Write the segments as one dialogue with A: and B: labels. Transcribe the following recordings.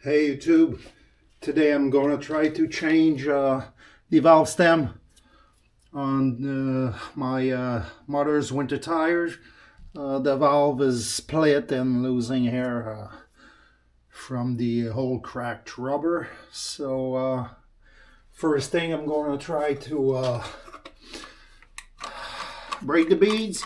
A: Hey YouTube, today I'm going to try to change the valve stem on my mother's winter tires. The valve is split and losing air from the whole cracked rubber. So first thing I'm going to try to break the beads.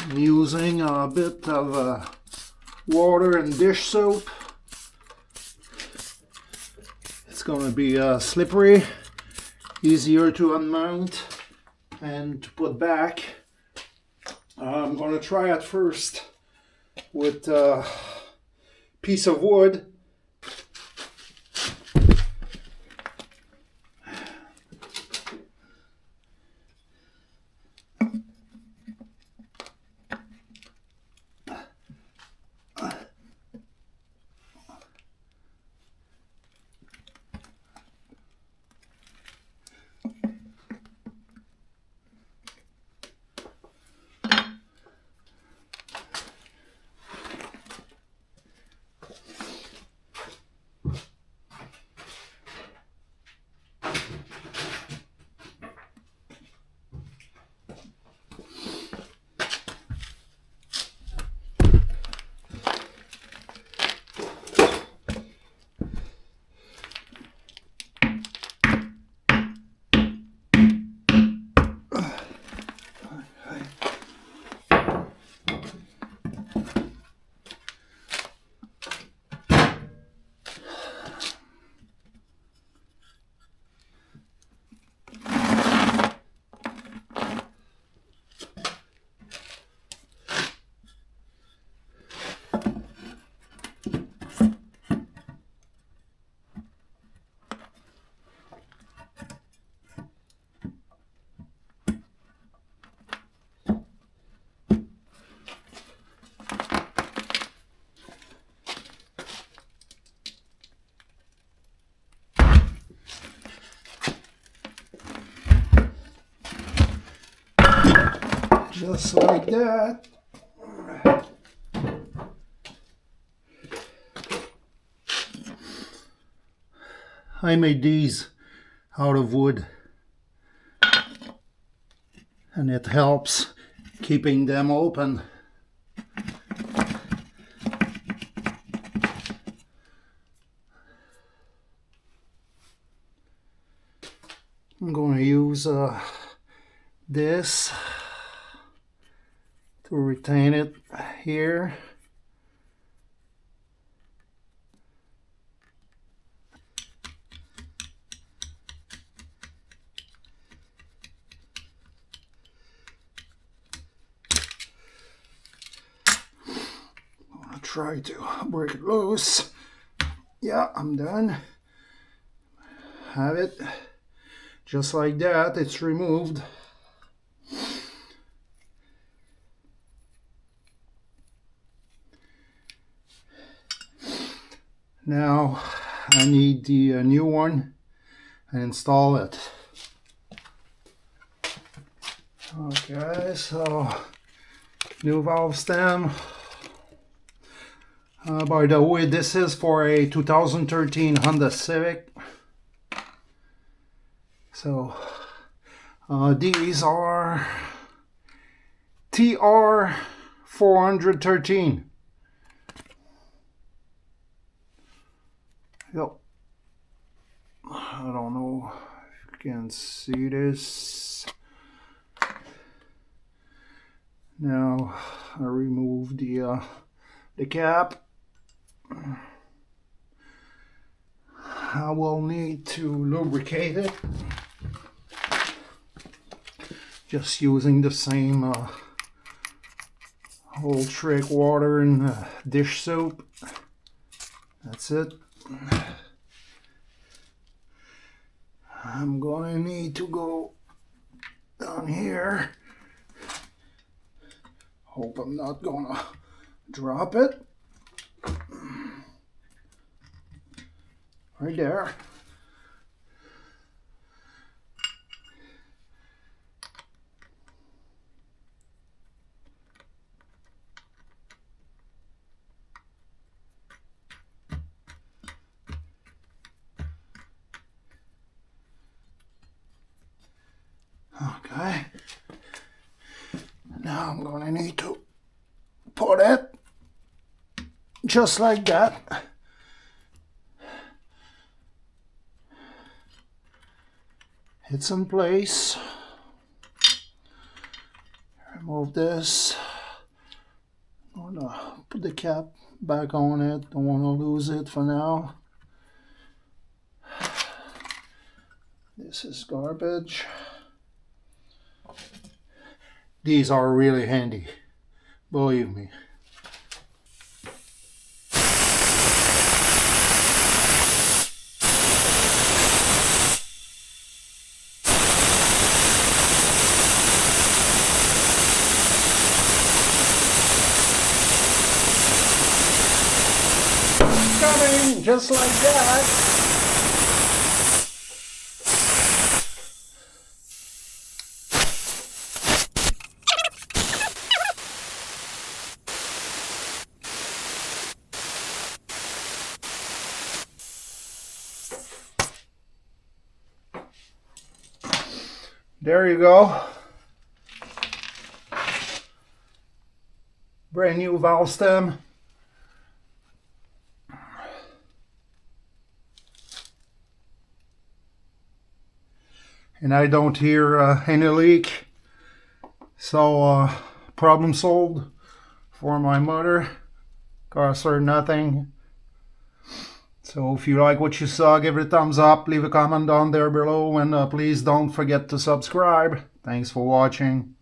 A: I'm using a bit of water and dish soap. It's going to be slippery, easier to unmount and to put back. I'm going to try it first with a piece of wood. Just like that. I made these out of wood, and it helps keeping them open. I'm going to use this to retain it here. I'm gonna try to break it loose. Yeah, I'm done. Have it. Just like that, it's removed. Now I need the new one and install it. Okay, so new valve stem. By the way, this is for a 2013 Honda Civic. So these are TR 413. Yep. I don't know if you can see this. Now I remove the cap. I will need to lubricate it. Just using the same old trick water and dish soap. That's it. I'm going to need to go down here. Hope I'm not going to drop it. Right there. just like that. It's in place. Remove this. I'm gonna put the cap back on it. Don't want to lose it for now. This is garbage. These are really handy, believe me. Coming just like that. There you go. Brand new valve stem. And I don't hear any leak, so problem solved for my motor. Cost her nothing. So if you like what you saw, give it a thumbs up, leave a comment down there below, and please don't forget to subscribe. Thanks for watching.